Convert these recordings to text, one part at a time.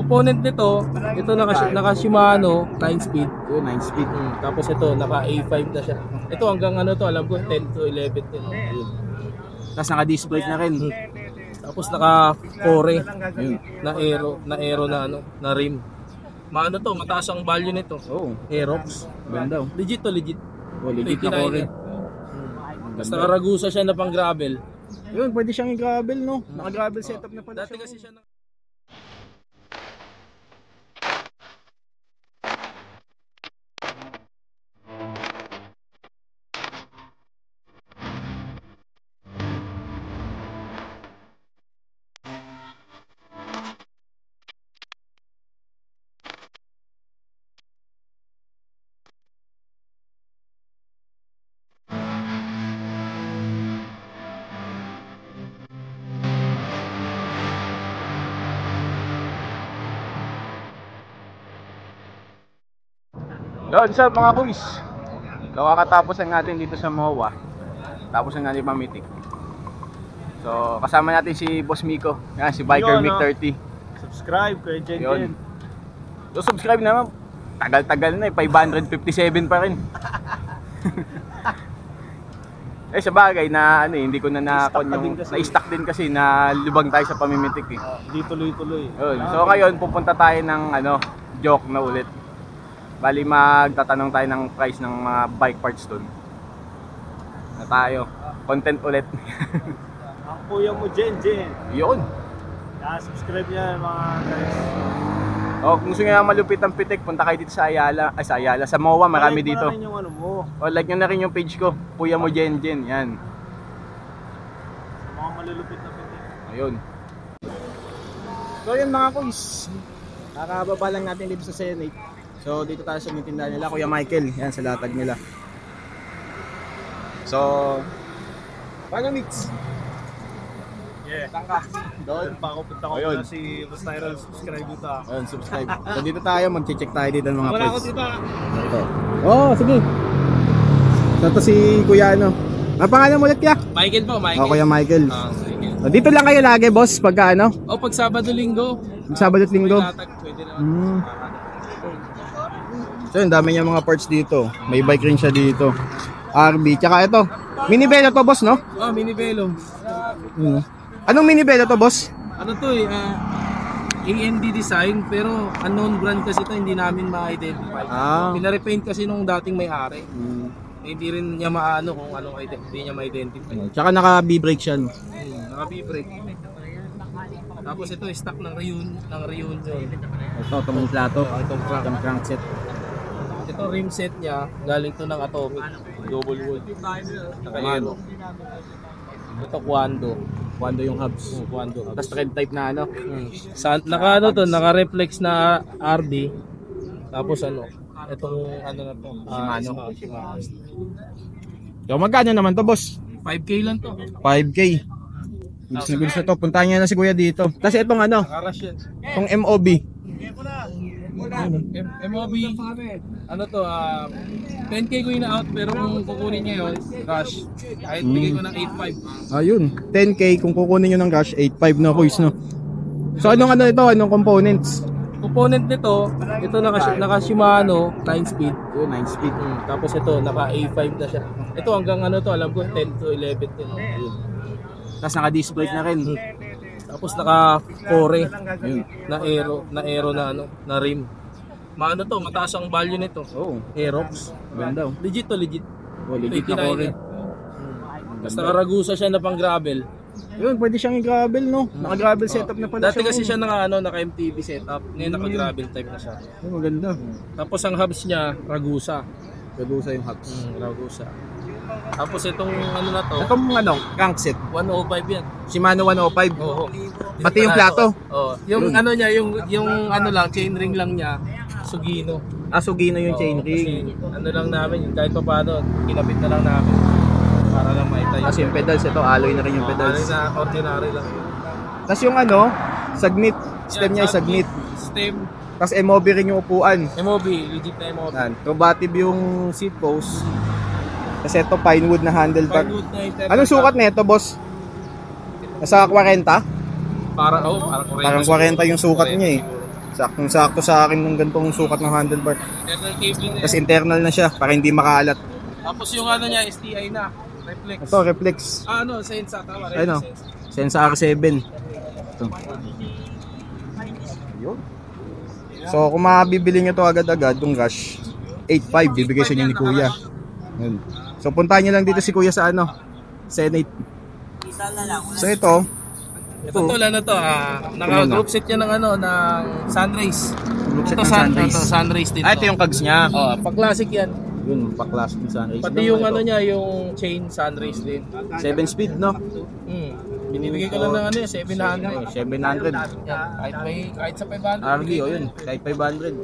component nito, ito naka Shimano 9 speed. Yun, 9 speed. Tapos ito naka A5 na siya. Ito hanggang ano to, alam ko 10 to 11 din. Tapos naka-disc brake na rin. Tapos naka Kore Yun. na aero na ano, na rim. Maano to, mataas ang value nito. Oo. Aerox. Ganda. Legit to, legit. Oh, legit na Kore. Tapos naka-Ragusa siya na pang gravel. Yun, pwede siyang i-gravel, no? Naka-gravel setup na pala Dati siya. kasi siya na... What's up mga kuys? Kakatapos lang natin dito sa MOA. Tapos na natin pamitik. So kasama natin si Boss Miko. Yan, si Biker Mic 30. Subscribe kay Jen. So subscribe naman. Tagal-tagal na eh, 557 pa rin. Eh sa bagay na ano eh, hindi ko na na-stack din kasi na lubang tayo sa pamimitik eh. Hindi tuloy-tuloy. So ngayon pupunta tayo ng ano, joke na ulit. Bali magtatanong tayo ng price ng mga bike parts doon. Na tayo. Content ulit. Ang kuya mo Jen. Yun. Subscribe niya mga guys. Oh, kung gusto niyo malupit ang pitik, punta kayo dito sa Ayala. Ay, sa Ayala. Sa MOA, marami dito. Like yung ano mo. Oh, like nyo na rin yung page ko. Kuya mo Jen. Yan. Mga malulupit na pitik. Ayun. So yun mga kuys. Nakababa lang natin dito sa Senate. So dito tayo sa tindahan nila, Kuya Michael. Yan, sa latag nila. So paano mix? Yeah. Saan ka? Doon. Punta ko Ayun. na si Rostyral. Subscribe dito. Ayun, subscribe. So dito tayo, mag-check tayo dito ng mga Wala ko parts. dito. Ito. Oh, sige. So ito si Kuya ano. Ang pangalan mo ulit kaya? Michael po, Michael. Oh, Kuya Michael. Michael. So, dito lang kayo lagi, boss, pagka ano? Oh, pag Sabado-Linggo. Sabado at Linggo. Pwede naman. So yun, dami niya mga parts dito. May bike rin siya dito. RB, tsaka ito. Mini Velo to, boss, no? Oh, mini Velo. Anong Mini Velo to, boss? Ano to eh, AND design pero unknown brand kasi to, hindi namin ma-identify. Pinarepaint kasi nung dating may-ari. Hindi rin niya maano kung anong hindi niya ma-identify. Tsaka naka B-brake siya, no? Naka B-brake. Tapos ito stock ng Reunion. Ito, itong plato. Itong crankset. Ito rim set niya, galing to ng Atomic, double wood. Naka-aero. Ito Quando yung hubs. Quando. Tapos thread type na ano. Naka ano to, naka-reflex na RD. Tapos ano, itong ano na to, Shimano. So magkano naman to, boss? 5K lang to. 5K. Gusto na to, puntahan niya na si Kuya dito. Tapos itong ano, Naka-rush yan. itong MOB. MOB, ano to, 10K ko in-out pero kung kukunin niya yun, rush. Kahit bigay ko ng 8.5. Ayun, 10K kung kukunin nyo ng cash, 8.5 na kuys, no? So anong ano ito, anong components? Component nito, ito naka Shimano 9 speed. Yun, 9 speed. Tapos ito naka A5 na siya. Ito hanggang ano to, alam ko 10 to 11 din. Tapos naka-disc brake na rin. Tapos naka Kore na aero na ano, na rim. Maano to, mataas ang value nito. Oh, Aerox. ganda. Legit to, legit. Oh, legit na Kore. Tapos naka-Ragusa siya na pang gravel. Yun, pwede siyang i-gravel, no? Naka-gravel setup na pala Dati kasi siya naka MTB setup, ngayon naka-gravel type na siya. Ay, maganda. Tapos ang hubs niya, Ragusa. Ragusa yung hubs. Ragusa. Tapos itong ano na to, Itong ano, crankset. 105 yan. Shimano 105. Oo. Pati yung plato. Oo. Yung ano niya, yung ano lang, chainring lang niya, Sugino. Sugino yung Oo, chainring. kasi ano lang namin, kahit pa paano, kinabit na lang namin. Para lang maitayo. Kasi yung pedals, ito alloy na rin yung pedals. Ano na, ordinary lang. Tapos yung ano, sagnit. Stem niya ay sagnit. Stem. Tapos MOB rin yung upuan. MOB, legit na MOB. Yan. Combative yung seat post. Tapos ito pinewood na handle tag. Pinewood na yung Anong sukat nito, boss? Nasa 40? Parang 40. Parang 40 yung sukat niya eh. Saktong-sakto sa akin ng ganitong sukat ng handlebar. Internal cabling na Tapos yan. internal na siya para hindi makaalat. Tapos yung ano niya, STI na. Reflex. Ito, reflex. Sensa. Tama, Ayun o. Sensa. Sensa R7. Ito. Yun. So kung mabibili nyo to agad-agad, yung Rush, 8.5 bibigay sa inyo ni Kuya. Yun. So puntahan nyo lang dito si Kuya sa Senate. So ito, Ito tol, ano to, naka-group set yan ng Sunrays. group set Ito ng Sunrays. Sunrays din Ito yung cogs niya. pag-classic yan. Yun, pa-class ng Sunrays. Pati yung ano niya, yung chain Sunrays din. 7 speed, no? Binibigay ko lang ng 700. 700. Yan, kahit sa 500. RV, o yun, kahit 500.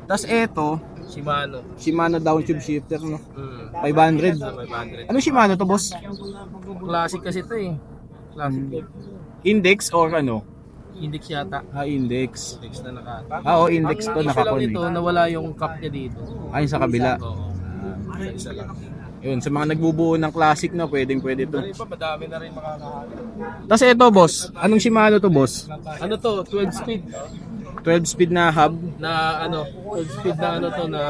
Tapos ito, Shimano down tube shifter, no? 500. 500. Ano Shimano to, boss? Classic kasi ito eh. Classic. Index or ano? Index yata. Index. Index na naka. Index to, Ang issue lang naka-con. nito, nawala yung cup niya dito. Ayun sa kabila. Oo. Isa lang. Yun, sa mga nagbubuo ng classic na, pwede to. Pero iba, madami na rin makakahanap. Tapos ito, boss. Anong Shimano to, boss? Ano to? 12 speed. 12 speed na hub. 12 speed na na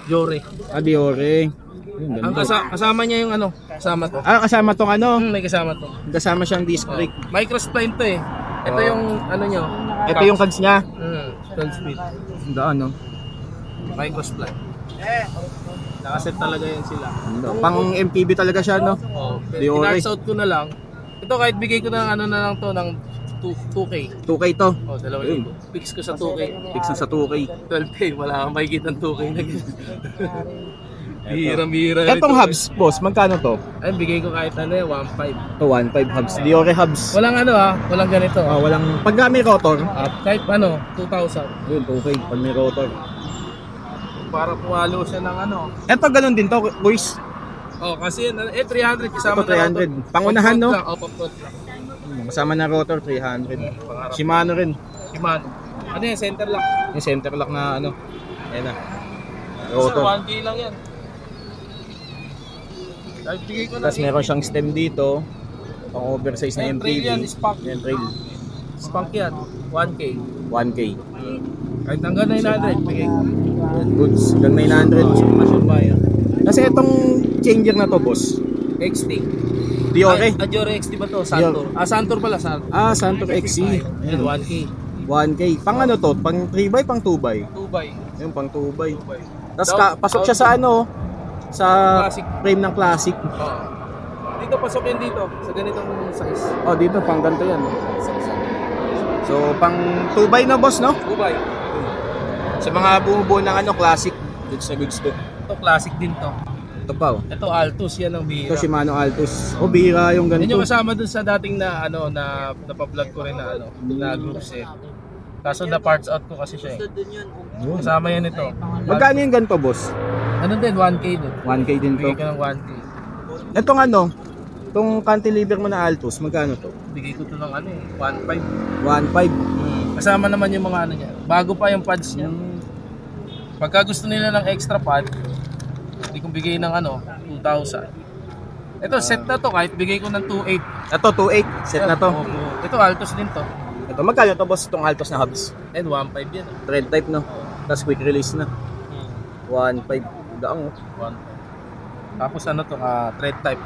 Jore. Diore. Yun, Ang ganda. kasama niya yung kasama to. Kasama tong May kasama to. kasama siyang disc brake. Microspline to eh. Ito yung nyo. Ito yung cogs niya. 12 speed. Ano? Microspline. Nakaset talaga yan sila. Pang MTB talaga siya, no? Diore. Tinarts out ko na lang. Ito kahit bigay ko ng na lang to ng 2K. 2K to. 2,000. Fix ko sa 2K. Fix na sa 2K. 12K. Wala kang mahigit ng 2K na Bihira. Etong hubs, boss, magkano to? Ay, bigay ko kahit 1.5. To 1.5 hubs. Diore hubs. Walang walang ganito. Walang pag may rotor. Kahit 2,000. Yun, 2K pag may rotor. Para puwalo siya ng Eto ganun din to, boys. Kasi 300 kasama Ito 300. Pangunahan, no? Pang-front lang. Kasama na rotor, 300. Shimano rin. Shimano. Ano yan? Center lock. Yung center lock na Ayan na. Sir, Rotor. 1K lang yan. Kahit bigay ko na Tapos meron siyang stem dito. Pang oversize na trail yan, MTB. spank. Yan, trail. Spank yan. 1K. 1K. Kahit hanggang 900, bigay ko. Yan, goods. Hanggang 900. Masyon buyer. Kasi itong changer na to, boss. XT. Diore. Diore XT ba to? Santor. Santor pala, Santor. Santor XC. Ayan, 1K. 1K. Pang ano to? Pang 3x, pang 2x? 2x. Ayun, pang 2x. 2x. Tapos pasok siya sa sa Classic. frame ng classic. Dito, pasok yan dito. Sa ganitong size. Dito, pang ganito yan. So, pang 2x na, boss, no? 2x. Sa mga bumubuo ng classic. Goods na goods to. Ito, classic din to. Ito pa, Ito, Altus. Yan ang bihira. Ito Shimano Altus. Bihira yung Yan ganito. yung kasama dun sa dating na napa-vlog ko rin na group set. Kaso na parts out ko kasi siya eh. Kasama yan ito. Magkano yung ganito, boss? Ano din, 1K din. 1K din to. Bigay ka ng 1K. Itong itong cantilever mo na Altus, magkano to? Bigay ko to ng 1.5. 1.5. Kasama naman yung mga niya. Bago pa yung pads niya. Pagka gusto nila ng extra pad, hindi kong bigay ng 2,000. Ito, set na to. Kahit bigay ko ng 2.8. Ito, 2.8. Set na to. Ito, Altos din to. Ito, magkano to, boss, itong Altus na hubs? And 1.5 yan. Thread type, no? Tapos quick release na. 1.5. Daang. 1.5. Tapos to, thread type.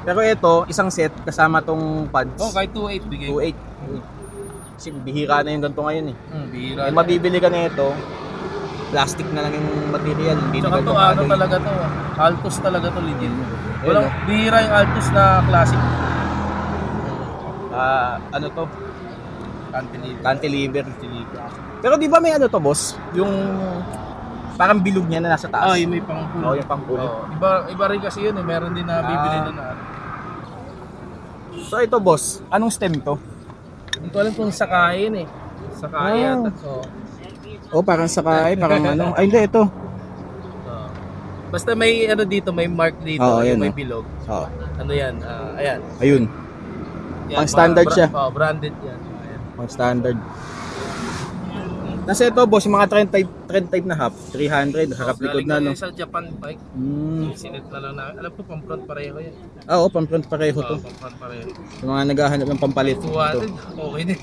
Pero ito, isang set kasama tong pads. Kahit 2.8 bigay ko. 2.8. Kasi bihira na yung ganito ngayon eh. Bihira. Mabibili ka na ito, plastic na lang yung material. Hindi Tsaka na to, ganito talaga to. Altos talaga to, legit. Walang no? bihira yung Altos na classic. Ano to? Cantilever. Cantilever. Pero di ba may to, boss? Yung parang bilog niya na nasa taas. Yung may pang-pull. Yung pang-pull. Iba rin kasi yun eh. Meron din na bibili na So ito, boss, anong stem to? Hindi ko alam kung sakayin eh. Sakayin yata. Parang sakay, parang Ay, hindi, ito. Basta may dito, may mark dito, ayan, may bilog. Ano yan? Ayan. Ayun. Yan, Pang standard siya. Branded yan. Ayan. Pang standard. Kasi ito, boss, yung mga trend type na half, 300, harap likod na, no? Sa Japan bike, sinet na lang na. Alam ko, pang front pareho yan. Pang front pareho to. Pang front pareho. Yung mga naghahanap ng pampalit. 200, okay din.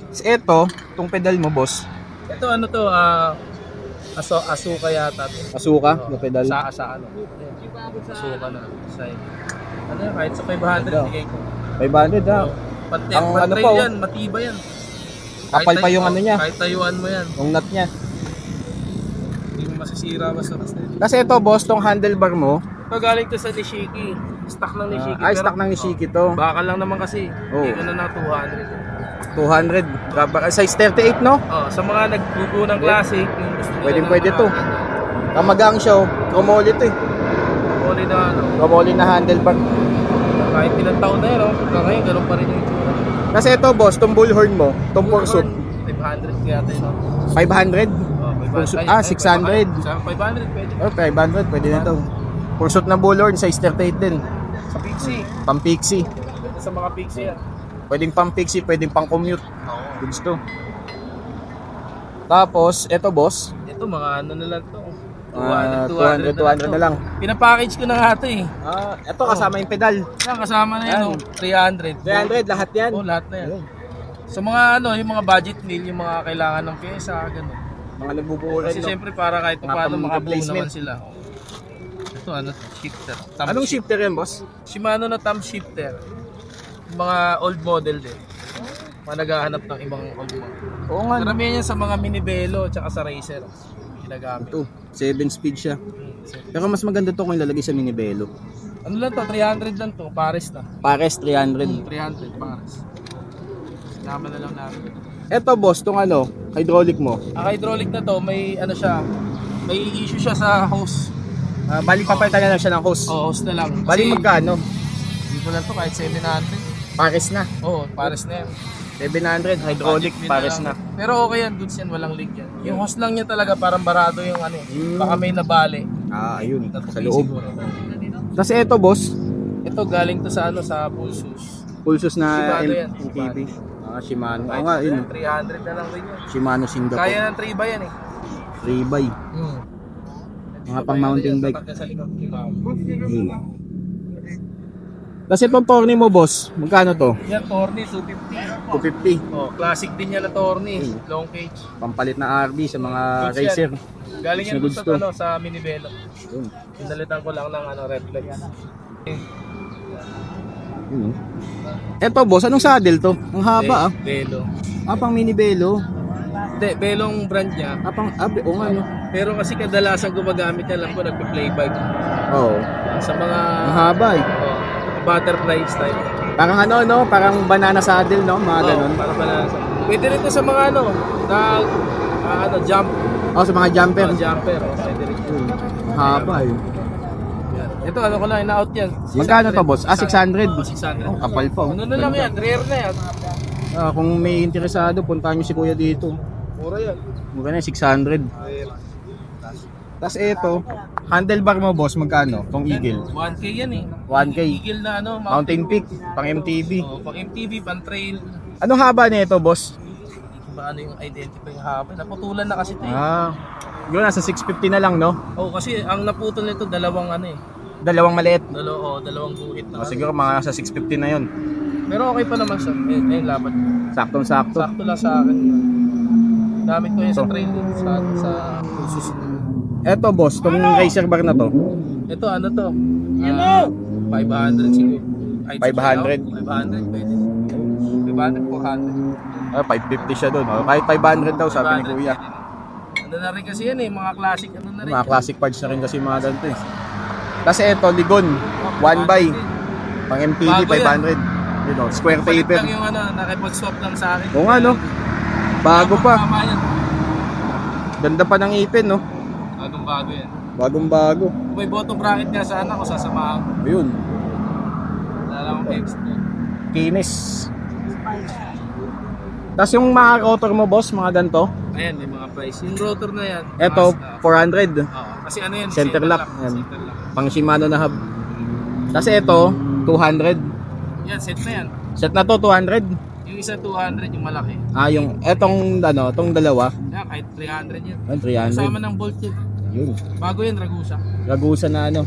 Ito, itong pedal mo, boss. Ito ano to, asuka yata to. Asuka, yung pedal. Sa ano. Asuka na. Side. Ano yan, kahit sa 500, bigay ko. 500 ha. Ang ano Pag-trail pa, yan, matibay yan. Kapal pa yung ano niya. Kahit tayuan mo yan. Yung nut niya. Hindi mo masisira basta-basta. Kasi ito, boss, tong handlebar mo. Ito galing to sa Nishiki. Stock ng Nishiki. Stock ng Nishiki to. Baka lang naman kasi. Oh. Hindi ko na ng 200. 200. Rubber, size 38, no? Oh, sa mga nagbubuo ng classic, yung gusto nila ng Pwede mga to. Kamagang show. Chromoly to eh. Chromoly na ano. Chromoly na handlebar. Kahit ilang taon na yun, no? Hanggang ngayon, ganun pa rin yung itsura. Kasi ito, boss, tong bullhorn mo, tong pursuit. 500 kaya tayo, no? 500. Oh, 500. 600. Sa 500 pwede. Oh, 500. Pwede na to. Pursuit na bullhorn, size 38 din. Sa Pixie. Pang Pixie. Ganda sa mga Pixie yan. Pwedeng pang Pixie, pwedeng pang commute. Oo. Goods to. Tapos, ito boss. Ito, mga ano na lang to. 200 na lang. Pinapackage ko na nga ito eh. Ito kasama yung pedal. Yan, kasama na yan, Yan. oh. 300. 300 lahat yan. Oh, lahat na yan. Sa mga ano, yung mga budget meal, yung mga kailangan ng pyesa, gano'n. Mga nagbubuo rin. Kasi No? siyempre para kahit Mga paano makabuo pang-replacement. naman sila. Oh. Ito ano, shifter. Thumb Anong shift. shifter yan, boss? Shimano na thumb shifter. Yung mga old model din. Mga naghahanap ng ibang old model. Oo nga. Karamihan yan sa mga minibelo tsaka sa racer. Ginagamit. Ito, 7 speed siya. Pero mas maganda to kung ilalagay sa minibelo. Ano lang to, 300 lang to, Paris na. Pares 300. 300 Paris. Sinama na lang namin. Ito boss, tong ano, hydraulic mo. Ang hydraulic na to, may ano siya, may issue siya sa hose. Bali papalitan na lang siya ng hose. Oh, hose na lang. Bali magkano? Hindi ko lang to kahit 700. Pares na. Oo, Paris na yan. 700 hydraulic, Budget pares na na. lang. Pero okay yan, goods yan, walang leak yan. Yung hose lang niya talaga parang barado yung ano eh. Baka may nabali. Ayun, sa Natupi loob. siguro. Tapos ito boss, Ito galing to sa ano, sa Pulsus. pulsos na Shimano yan, MTB. Shimano. Oo Kahit nga, yun. 300 na lang rin yun. Shimano Singapore. Kaya ng 3 ba yan eh. 3x. Mga pang mountain bike. Sa likod, diba? Tapos itong torney mo boss, magkano to? Yan, Torney, 250. 250. Oh, classic din yan na Torney. Long cage. Pampalit na RB sa mga Goods yan. racer. Galing yan Goods sa, to. ano, sa Minibelo. Yun. Pinalitan ko lang ng ano, reflex. Yun. Ito boss, anong saddle to? Ang haba ah. Belo. Pang mini belo. Hindi, Belong brand niya. Pang o nga no. Pero kasi kadalasan gumagamit niya lang ko nagpe-play bike. Oo. Sa mga Ang haba eh. butterfly style. Parang ano no, parang banana saddle no, mga ganun. Para balasa. Pwede rin to sa mga ano, na jump, Sa mga jumper. jumper. Pwede rin. Ang haba eh. Yan. Ito ano ko lang, ina-out yan. Magkano to boss? 600. 600. Kapal pa. Ano na lang yan, rare na yan. Kung may interesado, puntahan nyo si kuya dito. Mura yan. Mura na 600. Tapos ito, handlebar mo boss, magkano? Tong Eagle. 1K yan eh. 1K. Eagle na ano, Mountain Peak, pang MTB. Oh, pang MTV, pang trail. Anong haba nito boss? Ba ano yung identify yung haba? Naputulan na kasi ito eh. Yun, nasa 650 na lang no? Oh, kasi ang naputol nito dalawang ano eh. Dalawang maliit. Dalawang guhit na. Siguro mga nasa 650 na yun. Pero okay pa naman siya. Ayun, laban. Saktong-sakto. Sakto lang sa akin. Gamit ko yan sa trail sa kursus. Eto boss, tong racer bar na to. Ito ano to? 500 siguro. Kahit 500? 500 pwede. 500, 400. 550 siya doon. Kahit 500 daw sabi ni kuya. Ano na rin kasi yan eh, mga classic ano na rin. Mga classic parts na rin kasi mga ganito eh. Kasi eto, Ligon, 1x. Pang MTB, Bago yan. 500. You know, square Palit paper. lang yung ano, nakipag-swap lang sa akin. Oo nga no. Bago pa. Tama yan. Ganda pa ng ipin no. Bagong bago yan. Bagong bago. Kung may bottom bracket nga sana ako sasamahan ko. Ayun. Wala lang akong extra. Kinis. Tapos yung mga rotor mo boss, mga ganito. Ayan, may mga price. Yung rotor na yan. Eto, mas na- 400. Oo, kasi ano yan? Center lock. Yan. Center lock. Pang Shimano na hub. Tapos ito, 200. Yan, set na yan. Set na to, 200. Yung isa 200, yung malaki. Yung etong ano, tong dalawa, Yan, kahit 300 yan. 300. Kasama ng bolt yun. Yun. Bago yan, Ragusa. Ragusa na ano,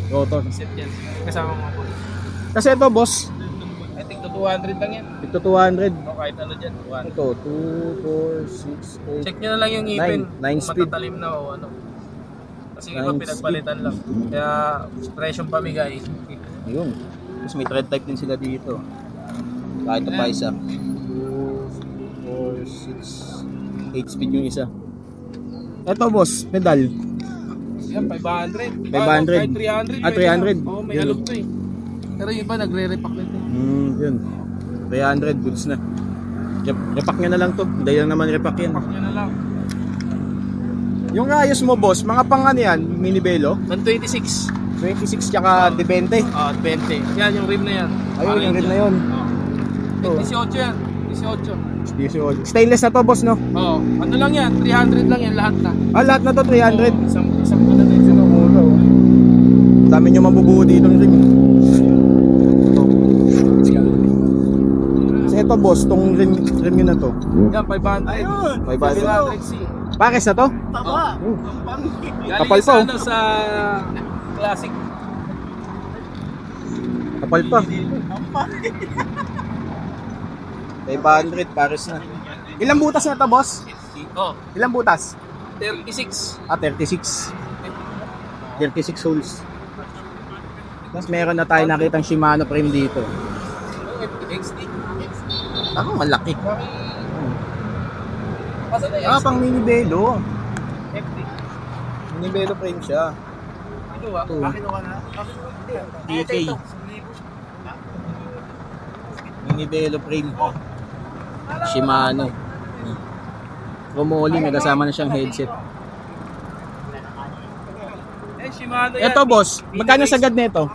rotor. Set yan. Kasama mga bolt. Kasi ito boss, Ay, tigto 200 lang yan. Ito 200. O kahit ano dyan, 200. Ito, 2, 4, 6, 8. Check nyo na lang yung ngipin. Nine Kung speed. matatalim na o ano. Kasi iba Nine pinagpalitan lang. Kaya presyong pamigay. Ayun. Tapos may thread type din sila dito. Kahit pa isa. 2, 4, 6, 8 speed yung isa. Ito boss, pedal. Yan, 500. 500. Kahit 300. Ah, 300. Oo, may Yun. alog to eh. Pero yung iba nagre-repack nito. Yun. 300 goods na. Repack nyo na lang to. Hindi lang naman repack yan. Repack nyo na lang. Yung ayos mo boss, mga pang ano yan, mini belo? 126. 26 tsaka di 20. 20. Yan yung rim na yan. Ayun, yung rin na yun. Oh. 18 yan. 18. Stainless na to boss no? Oo. Ano lang yan? 300 lang yan lahat na. Ah, lahat na to 300. Oo, isang ano na yun. Dami nyo mabubuo dito ng rim. Kasi ito boss, tong rim nyo na to. Yan, 500. Ayun! 500. 500C. Pares na to? Tama. Kapal Galing pa, sa oh. ano, sa classic. Kapal pa. 500 pares na. Ilang butas na to boss? Oh, Ilang butas? 36. Ah, 36. 36 holes. Tapos meron na tayo nakitang Shimano frame dito. XT. Ako malaki. Pasa na Ah, pang mini belo. XT. Mini belo frame siya. Ano ba? Ito. DK. Mini belo frame. Shimano. Romoli, may kasama na siyang headset. Eh, Shimano yan. Ito boss, magkano sagad nito?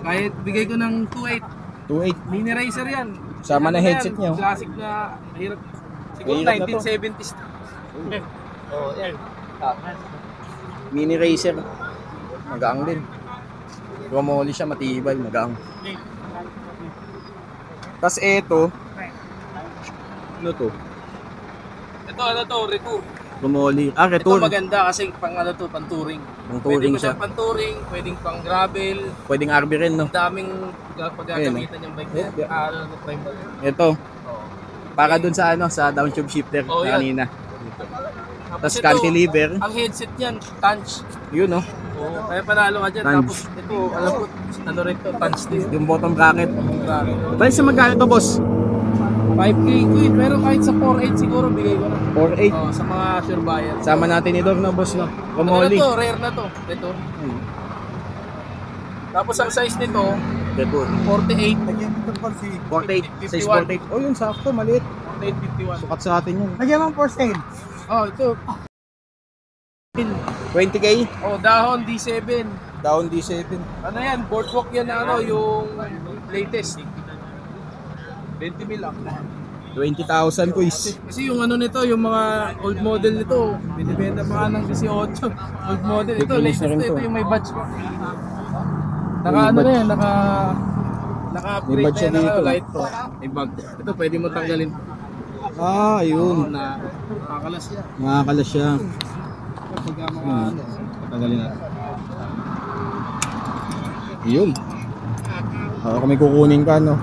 Kahit bigay ko ng 2.8. 2.8. Mini Racer yan. Sama na Ano headset yan? niyo. Classic na mahirap. Siguro Mahirap na to. 1970s. Oh, yan. Mini Racer. Magaang din. Romoli siya, matibay, magaang. Tapos ito, ano to? Ito, ano to, Retour. Romoli. Ah, Ito retour. maganda kasi pang ano to, pang touring. Pang Pwede touring ko siya. siyang pang touring, pwedeng pang gravel. Pwedeng RB rin, no? Daming paggagamitan yung bike na Yeah. ano, frame na. Ito, Oo. para dun sa ano, sa downtube shifter Oh, na yan. kanina. Tapos Tapos ito, cantilever. ang headset niyan, Tanch. Yun, no? Oo. Kaya panalo ka dyan. Tanch. Tapos ito, alam ko, ano rin to, Tanch din. Yung bottom bracket. Grabe. Balik sa magkano to, boss? 5K quid, pero kahit sa 4.8 siguro bigay ko na. 4.8. Oh, sa mga sure buyer. Sama natin ito, no, boss, no? Ano Romoli. na to, rare na to. Ito. Tapos ang size nito, Retour. 48. 48. Size 51. 48. Oh, yun, sakto, maliit. 48, 51. Sukat sa atin yun. Lagyan mo for sale. Oh, ito. 20k. Oh, dahon D7. Down D7. Ano yan? Boardwalk yan na ano, yung latest. 20 mil lang. 20,000 quiz. Kasi yung ano nito, yung mga old model nito, binibenta pa nga ng 18. Old model. Ito, Big latest na rin na ito, to. yung may badge pa. Naka ano na yan, naka-upgrade May badge na yan, siya dito. light pro. May bag. Ito, pwede mo tanggalin. Ah, ayun. Na, makakalas yan. Makakalas siya. Pag mga ano. Patagalin natin. Yun. Kung may kukunin ka, no?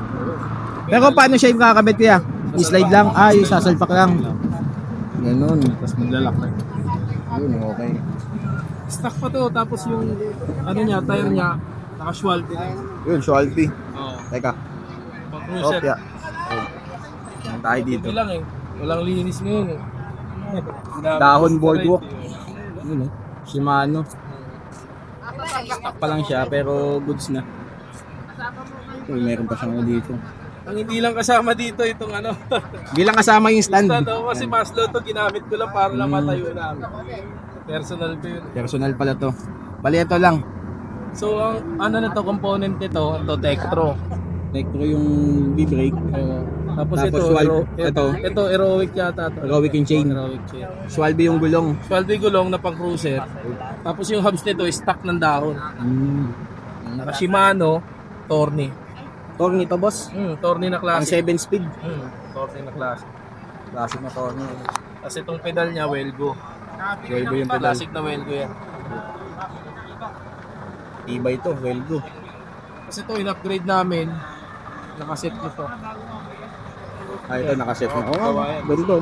Pero paano siya yung kakabit kaya? I-slide lang? Ah, yung sasalpak lang. Ganun. Tapos maglalak na. Yun, okay. Stock pa to, tapos yung ano niya, tire niya, naka-swal din. Yun, Shualpi. Oo. Teka. Pang-cruiser. Opya. Yan tayo dito. Hindi lang eh. Walang linis ngayon eh. Dahon boardwalk. Yun, Shimano. Stock pa lang siya, pero goods na. Uy, meron pa siyang ano dito. Ang hindi lang kasama dito itong ano. Bilang kasama yung stand. Stand, oh, kasi Maslow to ginamit ko lang para lang matayo namin. Personal ko yun. Personal pala to. Bali, ito lang. So ang ano na to, component nito, ito Tektro. Tektro yung B-brake. Tapos ito, Swalbe. ito Heroic yata to. Heroic yung chain. Heroic chain. Swalbe yung gulong. Swalbe gulong na pang cruiser. Tapos yung hubs nito is stock ng dahon. Naka Shimano, Torni. Torni to, boss. Torni na Ang classic. 7 speed. Torni na classic. Classic na Torni. Kasi itong pedal niya, Welgo. Welgo yung pedal. Classic na Welgo yan. Tibay to, Welgo. Kasi ito, in-upgrade namin. Nakaset ko to. Ah, ito nakaset na. Oh, ganda.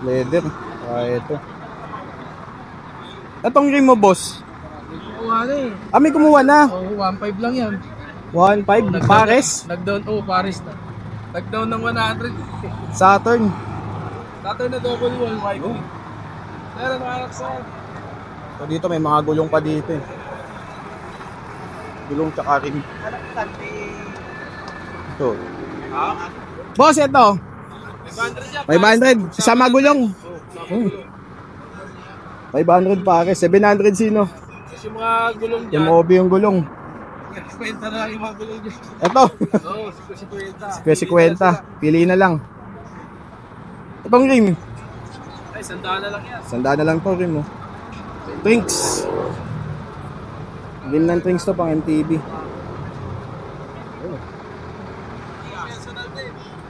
Leather. Ah, ito. Itong rim mo, boss. Kuha na eh. Ah, may kumuha na. Oh, 1.5 lang yan. 1.5 Pares. Nag-down, Pares na. Nag-down ng 100. Saturn. Saturn na double wall, white. Meron mga sa. So dito may mga gulong pa dito eh. Gulong tsaka rim. Ito. Boss, ito. 500. Sama gulong. 500 Pares. 700 sino? Kasi mga gulong dyan. Yung OB yung gulong. Kwenta na lang yung mga gulong dyan. Ito. Oo, si Kwenta. Pwede 50. Pili na lang. Itong rim. Ay, sandaan na lang yan. Sandaan na lang to rim oh. Trinks. Rim ng Trinks to pang MTB.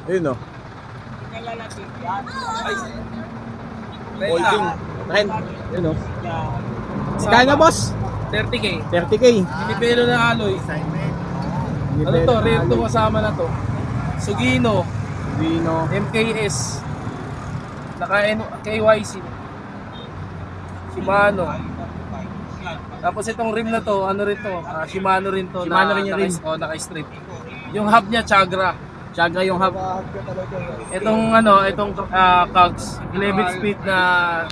Ayun oh. Holding. Trend. Ayun oh. Kaya na boss? 30K. 30K. Pinipelo na alloy. Ano to? Rear to kasama na to. Sugino. Vino. MKS. Naka KYC. Shimano. Tapos itong rim na to, ano rin to? Shimano rin to. Shimano rin yung rim. Naka-strip. Yung hub niya, Chagra. Chagra yung hub. Itong cogs, 11 speed na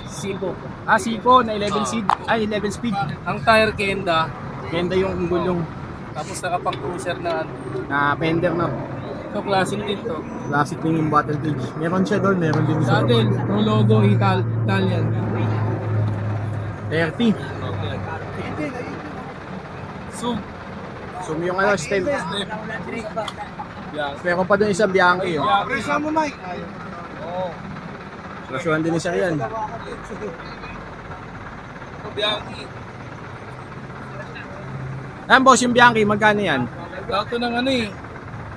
Sipo. Ah, Sipo na 11 speed. Ay, 11 speed. Ang tire Kenda. Kenda yung gulong Tapos nakapang cruiser na na fender na. ito, classic din to. Classic din yung bottle cage. Meron siya doon, meron din sa Saddle, no logo, Italian. 30. Zoom. So yung ano, stem. Yeah. Pero pa doon isang Bianchi. Oh. Presa mo, Mike. Oo. Rasuhan din isa yan. Bianchi. Yan boss, yung Bianchi, magkano yan? Gato ng ano eh.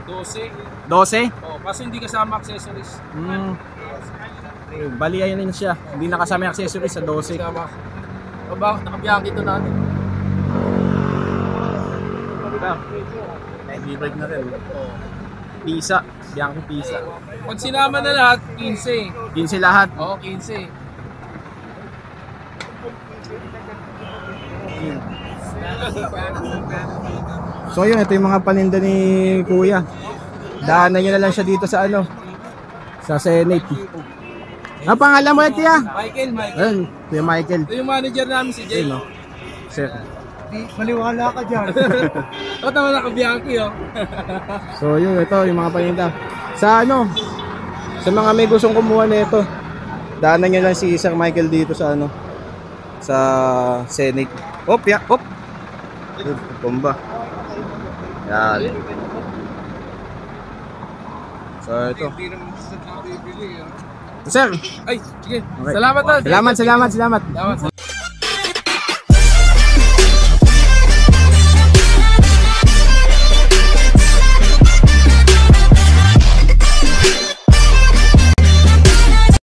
12. 12? Oh, kasi hindi kasama accessories. Bali yan din siya. Hindi nakasama yung accessories sa 12. Kasama. Naka-Bianchi ito natin. Nag-break na rin. Pisa. Bianchi Pisa. Pag sinama na lahat, 15. 15 lahat. Oo, 15. So yun, ito yung mga paninda ni Kuya. Daanan nyo na lang siya dito sa ano, sa Senate. Ang pangalan mo ito ya? Michael. Ayun, Kuya Michael. Ito yung manager namin si Jay. Ayun, no? Sir. Maliwala ka dyan. O, tama na ka-Bianchi, oh. So yun, ito yung mga paninda. Sa ano, sa mga may gustong kumuha nito, daanan nyo lang si Sir Michael dito sa ano, sa Senate. Hop, ya, hop. Kumba. Yan. So ito. Sir. Ay, sige. Okay. Salamat, tol. Salamat. Salamat.